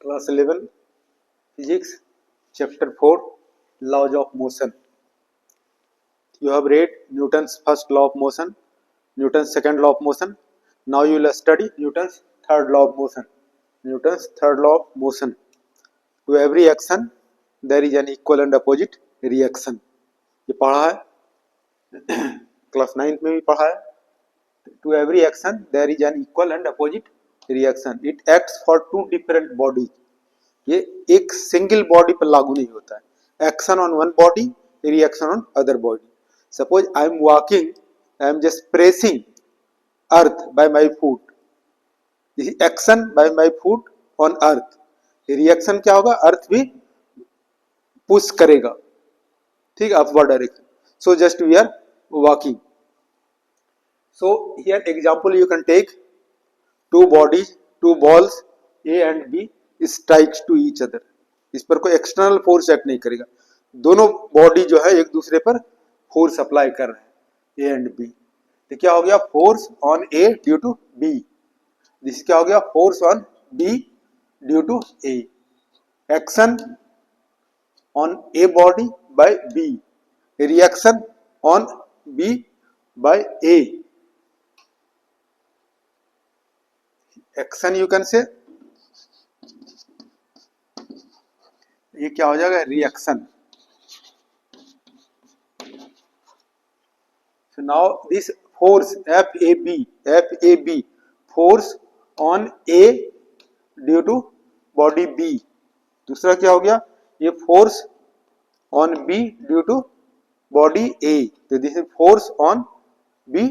Class 11 Physics Chapter 4 Laws of Motion. You have read Newton's first law of motion, Newton's second law of motion. Now you will study Newton's third law of motion. Newton's third law of motion. To every action there is an equal and opposite reaction. ये पढ़ा है class 9th में भी पढ़ा है. To every action there is an equal and opposite reaction. It acts for two different bodies. ये एक single body पर लागू नहीं होता है. Action on one body, reaction on other body. Suppose I am walking, I am just pressing earth by my foot. This action by my foot on earth. Reaction क्या होगा? Earth भी push करेगा, ठीक, upward direction. So just we are walking. So here example you can take two bodies, two balls A and B strikes to each other. इस पर कोई external force act नहीं करेगा. दोनों बॉडी जो है एक दूसरे पर फोर्स अप्लाई कर रहे हैं, ए एंड बी. तो क्या हो गया? Force on A due to B. This क्या हो गया? Force on B due to A. Action on A body by B, reaction on B by A. Action you can say, ये क्या हो जाएगा? Reaction. So now this force F A B force on A due to body B. दूसरा क्या हो गया? ये force on B due to body A. तो this is force on B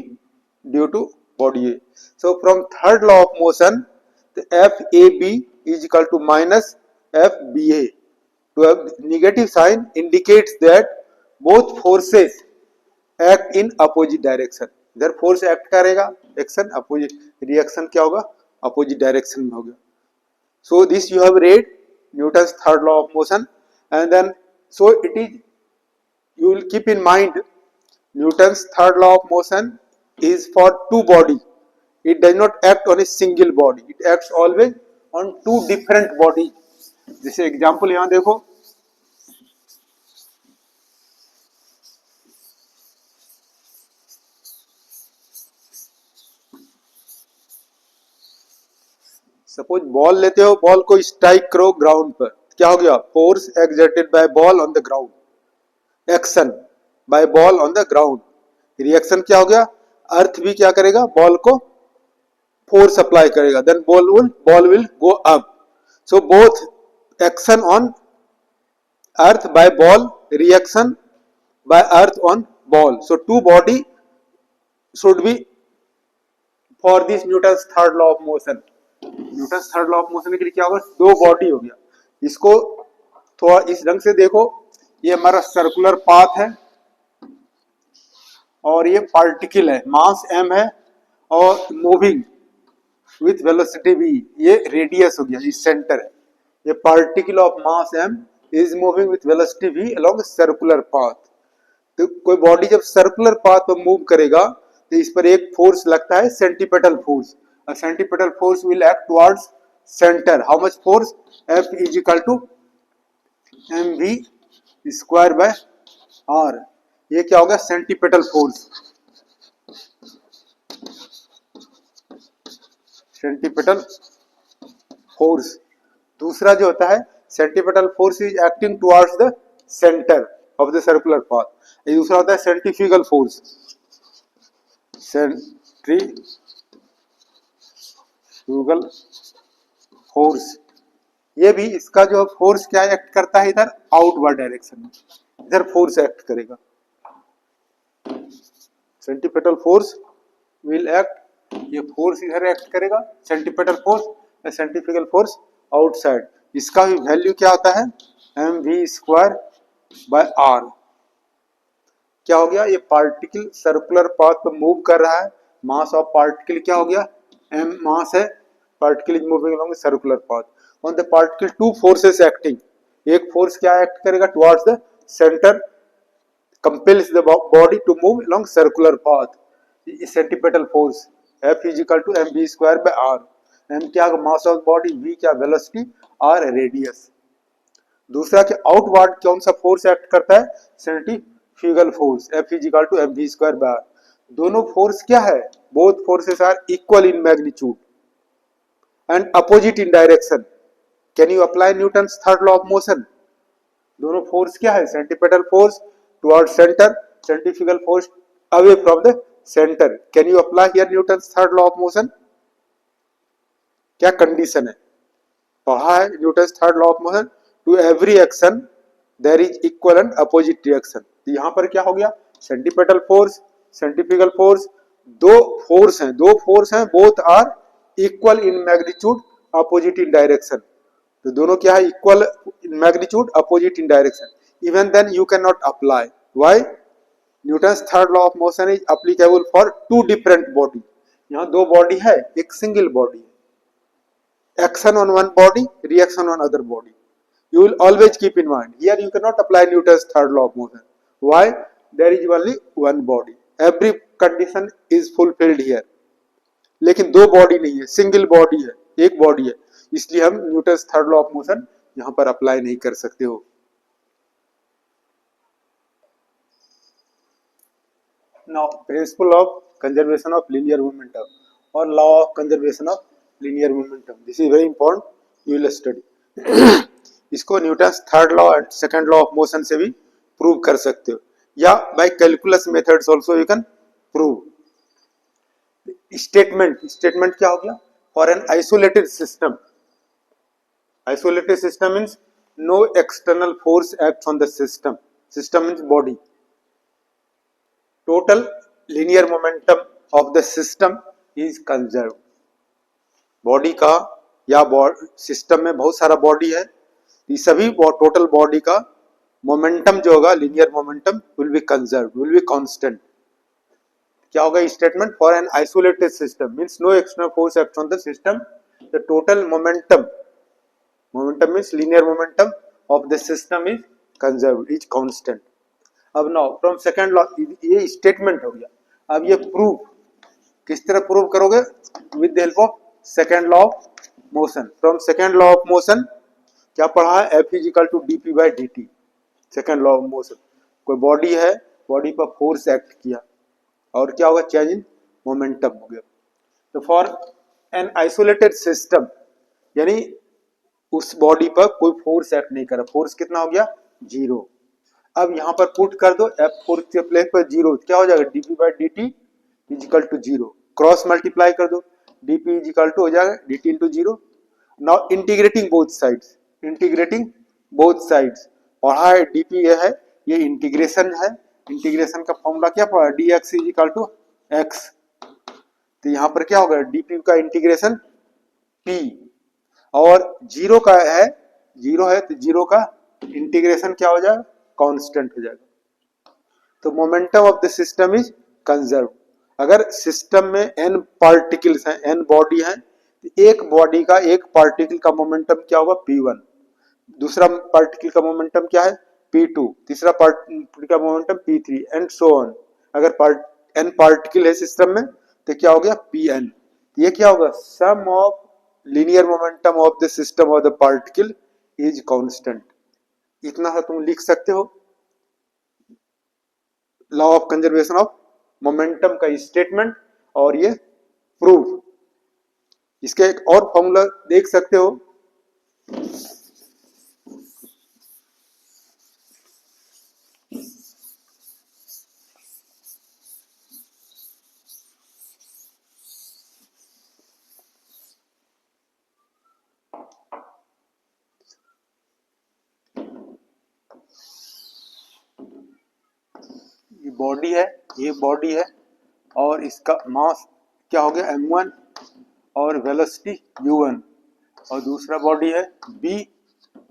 due to body A. So from third law of motion F A B is equal to minus F B A. To have negative sign indicates that both forces act in opposite direction. इधर force act करेगा, action opposite, reaction क्या होगा? Opposite direction में होगा. So this you have read Newton's third law of motion, and then so it is, you will keep in mind Newton's third law of motion is for two body. It does not act on a single body. It acts always on two different bodies. जैसे example यहां देखो, suppose ball लेते हो, ball को strike करो ground पर. क्या हो गया? Force exerted by ball on the ground. Action by ball on the ground. Reaction क्या हो गया? अर्थ भी क्या करेगा? बॉल को फोर्स अप्लाई करेगा. Then ball will go up. So both action on earth by ball, reaction by earth on ball. So two body should be for this Newton's third law of motion. Newton's third law of motion के लिए क्या होगा? दो body हो गया. इसको थोड़ा इस ढंग से देखो, ये हमारा सर्कुलर पाथ है और ये पार्टिकल है, मास m है और मूविंग विथ वेलोसिटी v. ये रेडियस हो गया, ये सेंटर है. A particle of mass m is moving with velocity v along a circular path. तो कोई बॉडी जब सर्कुलर पाथ पर मूव करेगा तो इस पर एक फोर्स लगता है, सेंटीपिटल फोर्स. और centripetal force will act towards centre. How much force? F is equal to mv square by r. ये क्या होगा? Centripetal force. Centripetal force. दूसरा जो होता है, centripetal force is acting towards the centre of the circular path. ये दूसरा होता है सेंट्रीफ्यूगल फोर्स. सेंट्रीफ्यूगल फोर्स, ये भी इसका जो फोर्स क्या एक्ट करता है? इधर आउटवर्ड डायरेक्शन में, इधर फोर्स एक्ट करेगा. सेंट्रीपिटल फोर्स विल एक्ट, ये फोर्स इधर एक्ट करेगा, centripetal force, centrifugal force outside. इसका भी वैल्यू क्या होता है? mv square by r. क्या हो गया? ये पार्टिकल सर्कुलर पाथ पर मूव कर रहा है. मास ऑफ पार्टिकल क्या हो गया? m मास है. Particle is moving along circular path. On the particle two forces acting. एक फोर्स क्या एक्ट करेगा? Towards the centre, compels the body to move along circular path. Centripetal force F is equal to mv square by r. M क्या mass of body, V क्या velocity और radius. दूसरा कि outward कौन सा force act करता है, centrifugal force, F is equal to M V square bar. दोनों फोर्स क्या है, both forces are equal in magnitude and opposite in direction. Can you apply Newton's third law of motion. दोनों force क्या है, centripetal force toward centre, centrifugal force away from the centre. Can you apply here Newton's third law of motion. क्या condition है, पढ़ा है Newton's third law of motion, to every action there is equal and opposite reaction. तो यहां पर क्या हो गया, सेंट्रीपेटल फोर्स, सेंट्रीफ्यूगल फोर्स, दो फोर्स हैं both are equal in magnitude opposite in direction. तो दोनों क्या है, equal in magnitude opposite in direction. Even then you can not apply, why, Newton's third law of motion is applicable for two different body. यहाँ दो body है, एक single body है, action on one body, reaction on other body. You will always keep in mind. Here you cannot apply Newton's third law of motion. Why? There is only one body. Every condition is fulfilled here. लेकिन दो body नहीं है, single body है, एक body है, इसलिए हम Newton's third law of motion यहां पर अप्लाई नहीं कर सकते हो। Now, principle of conservation of linear momentum or law of conservation of linear momentum. This is very important. You will study. इसको Newton's third law and second law of motion से भी prove कर सकते हो, या by calculus methods also you can prove. Statement क्या हो गया, for an isolated system, isolated system means no external force acts on the system, system means body, total linear momentum of the system is conserved। Body का या system में बहुत सारा body है, ये सभी टोटल बॉडी का मोमेंटम जो होगा, linear momentum will be conserved, will be constant. क्या होगा statement, for an isolated system means no external force acts on the system, the total momentum means linear momentum of the system is conserved, is constant. अब now from second law, ये statement हो गया। अब ये proof किस तरह prove करोगे, with the help of second law of motion. From second law of motion क्या पढ़ा है, F is equal to DP by D T. Second law of motion, कोई बॉडी है, बॉडी पर फोर्स एक्ट किया और क्या होगा, चेंज इन मोमेंटम हो गया। तो फॉर एन आइसोलेटेड सिस्टम, यानी उस बॉडी पर कोई फोर्स एक्ट नहीं करा, फोर्स कितना हो गया, जीरो। अब यहां पर पुट कर दो एफ फोर्स के प्लेस पर जीरो, क्या हो जाएगा, DP by D T is equal to zero. Cross multiply कर दो, डीपी इज इक्वल टू हो जाएगा D T into zero. Now integrating both sides, integrating both sides पढ़ा है, डीपी ये है, ये इंटीग्रेशन है, इंटीग्रेशन का फॉर्मूला क्या पढ़ा, D X is equal to X. तो यहां पर क्या होगा, डीपी का इंटीग्रेशन पी, और जीरो का है, जीरो है तो जीरो का इंटीग्रेशन क्या हो जाएगा, कांस्टेंट हो जाएगा। तो momentum of the system is conserve. अगर सिस्टम में n पार्टिकल्स हैं, n बॉडी है, तो एक बॉडी का एक पार्टिकल का मोमेंटम क्या होगा, p1, दूसरा पार्टिकल का मोमेंटम क्या है, p2, तीसरा पार्टिकल का momentum p3 and so on. अगर n पार्टिकल है सिस्टम में तो क्या हो गया, pn। ये क्या होगा, sum of linear momentum of the system of the particle is constant. इतना सा तुम लिख सकते हो law of conservation of momentum का स्टेटमेंट, और ये प्रूफ। इसका एक और फॉर्मूला देख सकते हो, ये बॉडी है, ये बॉडी है, और इसका मास क्या हो गया, m1 और वेलोसिटी u1, और दूसरा बॉडी है b,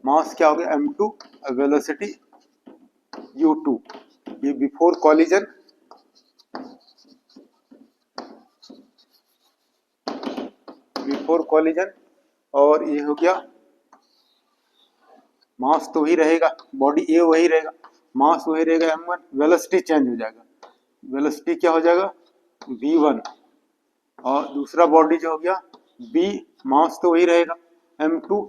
मास क्या हो गया, m2 और वेलोसिटी u2। ये बिफोर कॉलिजन, और ये हो गया, मास तो वही रहेगा, बॉडी ए वही रहेगा, मास वही रहेगा m1, वेलोसिटी चेंज हो जाएगा, वेलोसिटी क्या हो जाएगा v1, और दूसरा बॉडी जो हो गया v मास तो वही रहेगा m2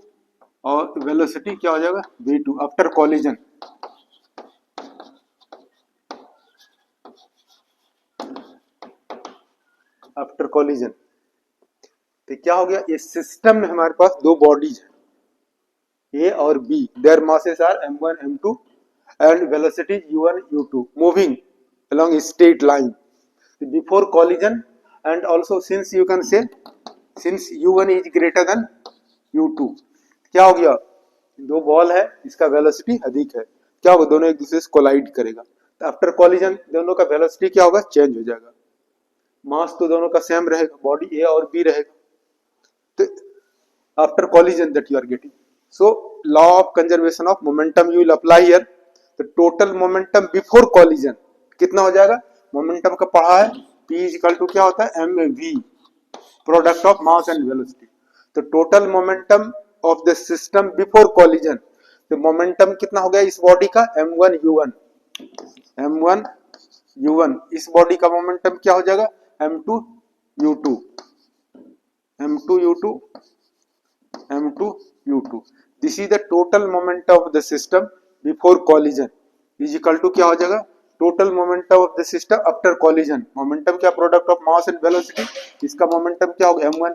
और वेलोसिटी क्या हो जाएगा v2 after collision. After collision तो क्या हो गया, इस सिस्टम में हमारे पास दो बॉडीज है A और B, their masses are m1 m2 and velocity u1 u2 moving along a straight line before collision, and also since you can say since u1 is greater than u2 क्या हो गया, दो ball है इसका velocity अधिक है, क्या होगा दोनों एक दूसरे से कोलाइड करेगा, तो आफ्टर कॉलिजन दोनों का वेलोसिटी क्या होगा चेंज हो जाएगा, मास तो दोनों का सेम रहेगा, बॉडी ए और बी रहेगा, तो after collision that you are getting. So law of conservation of momentum you will apply here, the total momentum before collision कितना हो जाएगा, मोमेंटम का पढ़ा है P is equal to क्या होता है mv product of mass and velocity, तो total momentum of the system before collision, तो मोमेंटम कितना हो गया इस बॉडी का m1 u1 m1 u1, इस बॉडी का मोमेंटम क्या हो जाएगा m2 u2 m2 u2 m2 u2, this is the total momentum of the system before collision is equal to क्या हो जाएगा total momentum of the system after collision, momentum क्या product of mass and velocity, इसका momentum क्या होगा m1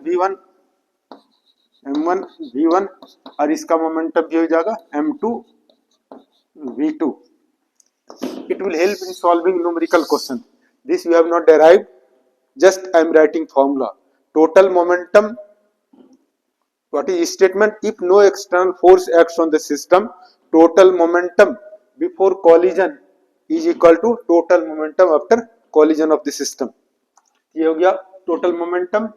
v1 और इसका momentum भी हो जाएगा m2 v2। It will help in solving numerical question, this you have not derived, just I am writing formula, total momentum. What is statement? If no external force acts on the system, total momentum before collision is equal to total momentum after collision of the system। ये हो गया total momentum,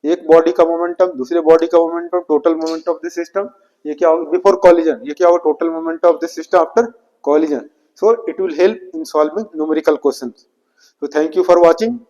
एक body का momentum दूसरे body का momentum, total momentum of the system, ये क्या होगा बिफोर कॉलिजन, ये क्या होगा total momentum of the system after collision. So it will help in solving numerical questions. So thank you for watching.